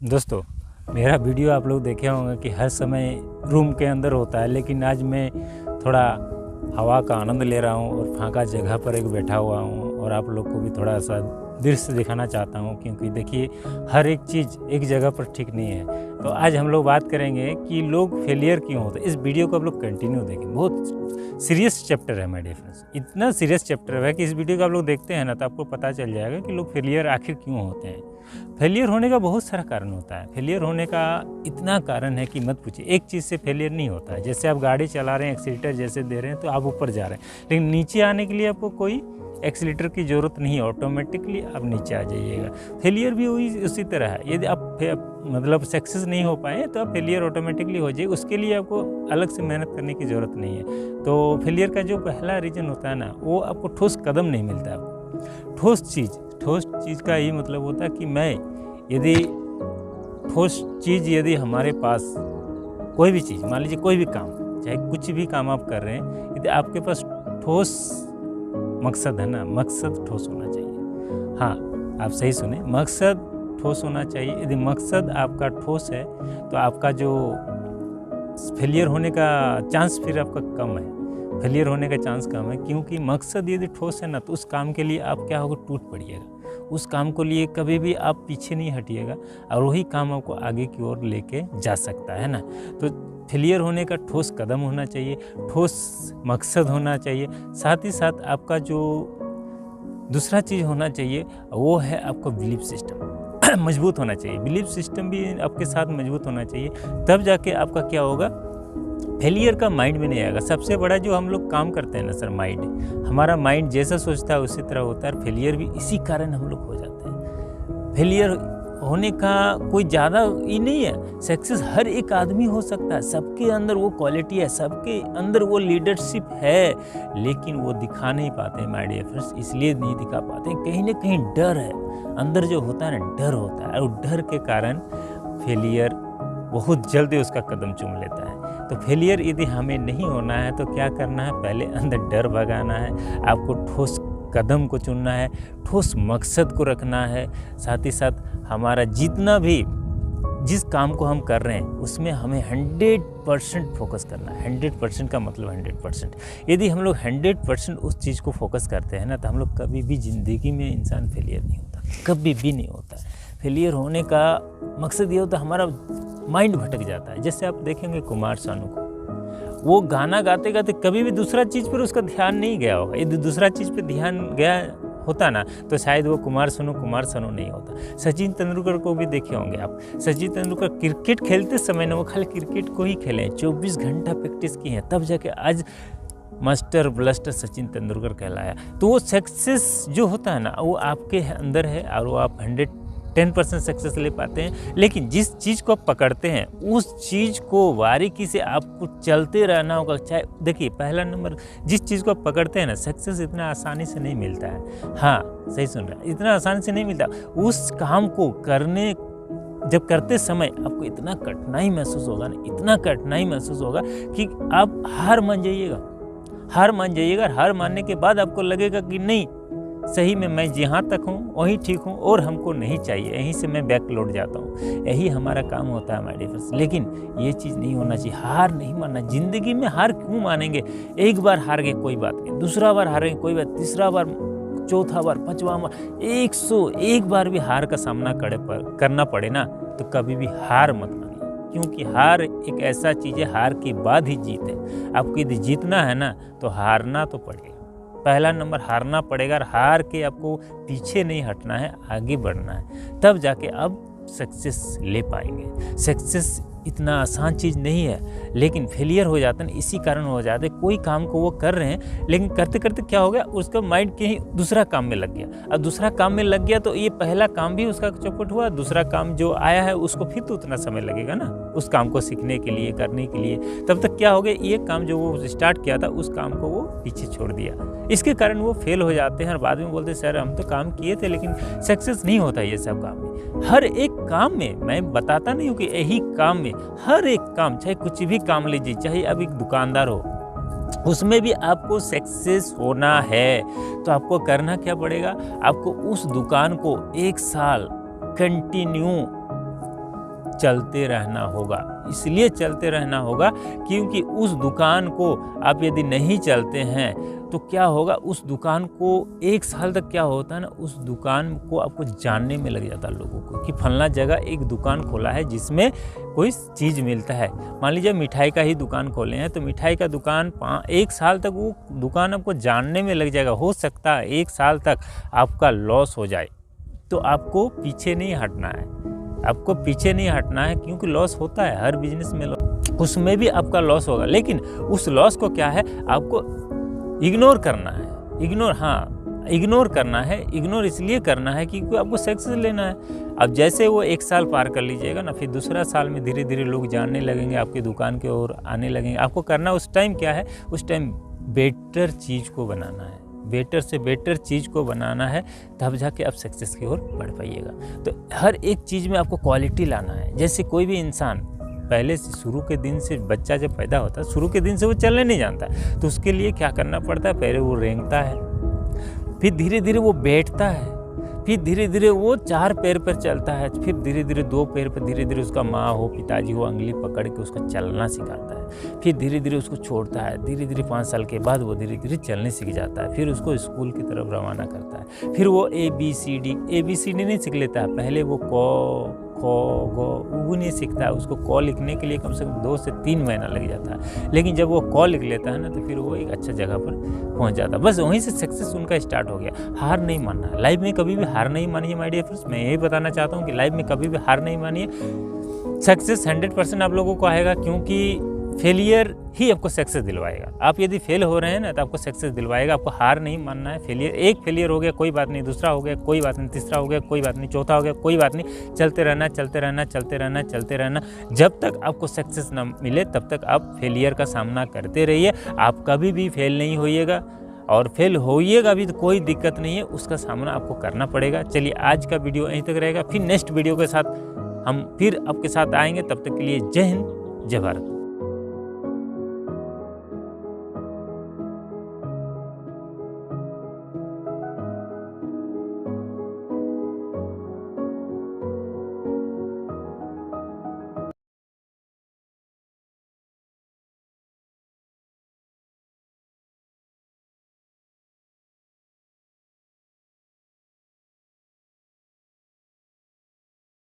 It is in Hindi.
दोस्तों, मेरा वीडियो आप लोग देखे होंगे कि हर समय रूम के अंदर होता है, लेकिन आज मैं थोड़ा हवा का आनंद ले रहा हूँ और फांका जगह पर एक बैठा हुआ हूँ और आप लोग को भी थोड़ा सा दृश्य दिखाना चाहता हूँ, क्योंकि देखिए हर एक चीज़ एक जगह पर ठीक नहीं है। तो आज हम लोग बात करेंगे कि लोग फेलियर क्यों होते हैं। इस वीडियो को आप लोग कंटिन्यू देखें, बहुत सीरियस चैप्टर है माय डियर फ्रेंड्स। इतना सीरियस चैप्टर है कि इस वीडियो को आप लोग देखते हैं ना तो आपको पता चल जाएगा कि लोग फेलियर आखिर क्यों होते हैं। फेलियर होने का बहुत सारा कारण होता है। फेलियर होने का इतना कारण है कि मत पूछिए। एक चीज़ से फेलियर नहीं होता है। जैसे आप गाड़ी चला रहे हैं, एक्सीलेटर जैसे दे रहे हैं तो आप ऊपर जा रहे हैं, लेकिन नीचे आने के लिए आपको कोई एक्सीलेटर की ज़रूरत नहीं है, ऑटोमेटिकली आप नीचे आ जाइएगा। फेलियर भी उसी तरह है। यदि आप मतलब सक्सेस नहीं हो पाए तो आप फेलियर ऑटोमेटिकली हो जाए, उसके लिए आपको अलग से मेहनत करने की ज़रूरत नहीं है। तो फेलियर का जो पहला रीज़न होता है ना, वो आपको ठोस कदम नहीं मिलता है। आपको ठोस चीज़ का यही मतलब होता है कि यदि ठोस चीज़ यदि हमारे पास कोई भी चीज़, मान लीजिए कोई भी काम, चाहे कुछ भी काम आप कर रहे हैं, यदि आपके पास ठोस मकसद है ना, मकसद ठोस होना चाहिए। हाँ, आप सही सुने, मकसद ठोस होना चाहिए। यदि मकसद आपका ठोस है तो आपका जो फेलियर होने का चांस फिर आपका कम है। फेलियर होने का चांस कम है, क्योंकि मकसद यदि ठोस है ना तो उस काम के लिए आप क्या होगा, टूट पड़िएगा। उस काम को लिए कभी भी आप पीछे नहीं हटिएगा और वही काम आपको आगे की ओर लेके जा सकता है ना। तो फेलियर होने का ठोस कदम होना चाहिए, ठोस मकसद होना चाहिए। साथ ही साथ आपका जो दूसरा चीज़ होना चाहिए वो है आपका बिलीफ सिस्टम मजबूत होना चाहिए। बिलीफ सिस्टम भी आपके साथ मजबूत होना चाहिए, तब जाके आपका क्या होगा, फेलियर का माइंड में नहीं आएगा। सबसे बड़ा जो हम लोग काम करते हैं ना सर, माइंड, हमारा माइंड जैसा सोचता है उसी तरह होता है। फेलियर भी इसी कारण हम लोग हो जाते हैं। फेलियर होने का कोई ज़्यादा ही नहीं है। सक्सेस हर एक आदमी हो सकता है, सबके अंदर वो क्वालिटी है, सबके अंदर वो लीडरशिप है, लेकिन वो दिखा नहीं पाते हैं माय डियर फ्रेंड्स। इसलिए नहीं दिखा पाते हैं, कहीं ना कहीं डर है अंदर, जो होता है ना, डर होता है, और डर के कारण फेलियर बहुत जल्दी उसका कदम चूम लेता है। तो फेलियर यदि हमें नहीं होना है तो क्या करना है, पहले अंदर डर भगाना है, आपको ठोस कदम को चुनना है, ठोस मकसद को रखना है। साथ ही साथ हमारा जितना भी जिस काम को हम कर रहे हैं उसमें हमें 100% फोकस करना है। 100% का मतलब 100%। यदि हम लोग 100% उस चीज़ को फोकस करते हैं ना तो हम लोग कभी भी ज़िंदगी में इंसान फेलियर नहीं होता, कभी भी नहीं होता। फेलियर होने का मकसद ये होता है हमारा माइंड भटक जाता है। जैसे आप देखेंगे कुमार सानू को, वो गाना गाते गाते कभी भी दूसरा चीज़ पर उसका ध्यान नहीं गया होगा। यदि दूसरा चीज़ पर ध्यान गया होता ना तो शायद वो कुमार सानू नहीं होता। सचिन तेंदुलकर को भी देखे होंगे आप। सचिन तेंदुलकर क्रिकेट खेलते समय ना वो खाली क्रिकेट को ही खेले हैं, 24 घंटा प्रैक्टिस की है, तब जाके आज मास्टर ब्लास्टर सचिन तेंदुलकर कहलाया। तो वो सक्सेस जो होता है ना वो आपके अंदर है और वो आप 110% सक्सेस ले पाते हैं। लेकिन जिस चीज़ को आप पकड़ते हैं उस चीज़ को बारीकी से आपको चलते रहना होगा। चाहे देखिए, पहला नंबर, जिस चीज़ को आप पकड़ते हैं ना, सक्सेस इतना आसानी से नहीं मिलता है। हाँ, सही सुन रहे हैं, इतना आसानी से नहीं मिलता। उस काम को जब करते समय आपको इतना कठिनाई महसूस होगा ना, इतना कठिनाई महसूस होगा कि आप हार मान जाइएगा। हार मानने के बाद आपको लगेगा कि नहीं, सही में मैं जहाँ तक हूँ वहीं ठीक हूँ और हमको नहीं चाहिए, यहीं से मैं बैक लौट जाता हूँ। यही हमारा काम होता है माय डियर फ्रेंड्स। लेकिन ये चीज़ नहीं होना चाहिए, हार नहीं मानना। ज़िंदगी में हार क्यों मानेंगे? एक बार हार गए कोई बात नहीं, दूसरा बार हारेंगे कोई बात, तीसरा बार, चौथा बार, पाँचवा बार, 101 बार भी हार का सामना करना पड़े ना तो कभी भी हार मत मानिए, क्योंकि हार एक ऐसा चीज़ है, हार के बाद ही जीत है। आपको यदि जीतना है ना तो हारना तो पड़ेगा। पहला नंबर हारना पड़ेगा, और हार के आपको पीछे नहीं हटना है, आगे बढ़ना है, तब जाके आप सक्सेस ले पाएंगे। सक्सेस इतना आसान चीज़ नहीं है, लेकिन फेलियर हो जाता है ना, इसी कारण हो जाता है। कोई काम को वो कर रहे हैं, लेकिन करते करते क्या हो गया, उसका माइंड कहीं दूसरा काम में लग गया। अब दूसरा काम में लग गया तो ये पहला काम भी उसका चौपट हुआ, दूसरा काम जो आया है उसको फिर तो उतना समय लगेगा ना उस काम को सीखने के लिए, करने के लिए। तब तक क्या हो गया, ये काम जो वो स्टार्ट किया था उस काम को वो पीछे छोड़ दिया। इसके कारण वो फेल हो जाते हैं और बाद में बोलते हैं सर हम तो काम किए थे, लेकिन सक्सेस नहीं होता ये सब काम में। हर एक काम में, मैं बताता नहीं हूँ कि यही काम में, हर एक काम, चाहे कुछ भी काम लीजिए, चाहे अब एक दुकानदार हो, उसमें भी आपको सक्सेस होना है तो आपको करना क्या पड़ेगा, आपको उस दुकान को 1 साल कंटिन्यू चलते रहना होगा। इसलिए चलते रहना होगा क्योंकि उस दुकान को आप यदि नहीं चलते हैं तो क्या होगा, उस दुकान को 1 साल तक क्या होता है ना, उस दुकान को आपको जानने में लग जाता है लोगों को कि फलना जगह एक दुकान खोला है जिसमें कोई चीज़ मिलता है। मान लीजिए मिठाई का ही दुकान खोले हैं तो मिठाई का दुकान 1 साल तक वो दुकान आपको जानने में लग जाएगा। हो सकता है 1 साल तक आपका लॉस हो जाए, तो आपको पीछे नहीं हटना है, आपको पीछे नहीं हटना है क्योंकि लॉस होता है हर बिजनेस में, उसमें भी आपका लॉस होगा। लेकिन उस लॉस को क्या है, आपको इग्नोर करना है। इग्नोर करना है। इग्नोर इसलिए करना है क्योंकि आपको सक्सेस लेना है। अब जैसे वो 1 साल पार कर लीजिएगा ना, फिर दूसरा साल में धीरे धीरे लोग जानने लगेंगे, आपकी दुकान की ओर आने लगेंगे। आपको करना उस टाइम क्या है, उस टाइम बेटर चीज़ को बनाना है, बेटर से बेटर चीज़ को बनाना है, तब जाके आप सक्सेस की ओर बढ़ पाइएगा। तो हर एक चीज़ में आपको क्वालिटी लाना है। जैसे कोई भी इंसान पहले से शुरू के दिन से, बच्चा जब पैदा होता है शुरू के दिन से वो चलने नहीं जानता, तो उसके लिए क्या करना पड़ता है, पहले वो रेंगता है, फिर धीरे धीरे वो बैठता है, फिर धीरे धीरे वो 4 पैर पर चलता है, फिर धीरे धीरे 2 पैर पर, धीरे धीरे उसका माँ हो पिताजी हो अंगुली पकड़ के उसको चलना सिखाता है, फिर धीरे धीरे उसको छोड़ता है, धीरे धीरे 5 साल के बाद वो धीरे धीरे चलने सीख जाता है, फिर उसको स्कूल की तरफ रवाना करता है, फिर वो ABCD नहीं सीख लेता है, पहले वो क ख ग वो नहीं सीखता है, उसको क लिखने के लिए कम से कम 2 से 3 महीना लग जाता है, लेकिन जब वो क लिख लेता है ना तो फिर वो एक अच्छा जगह पर पहुंच जाता है। बस वहीं से सक्सेस उनका स्टार्ट हो गया। हार नहीं मानना है लाइफ में, कभी भी हार नहीं मानिए माय डियर फ्रेंड्स। मैं यही बताना चाहता हूँ कि लाइफ में कभी भी हार नहीं मानिए। सक्सेस 100% आप लोगों को आएगा, क्योंकि फेलियर ही आपको सक्सेस दिलवाएगा। आप यदि फेल हो रहे हैं ना तो आपको सक्सेस दिलवाएगा। आपको हार नहीं मानना है। एक फेलियर हो गया कोई बात नहीं, दूसरा हो गया कोई बात नहीं, तीसरा हो गया कोई बात नहीं, चौथा हो गया कोई बात नहीं, चलते रहना चलते रहना चलते रहना चलते रहना। जब तक आपको सक्सेस ना मिले तब तक आप फेलियर का सामना करते रहिए। आप कभी भी फेल नहीं होइएगा, और फेल होइएगा भी तो कोई दिक्कत नहीं है, उसका सामना आपको करना पड़ेगा। चलिए आज का वीडियो यहीं तक रहेगा, फिर नेक्स्ट वीडियो के साथ हम फिर आपके साथ आएंगे। तब तक के लिए जय हिंद, जय भारत।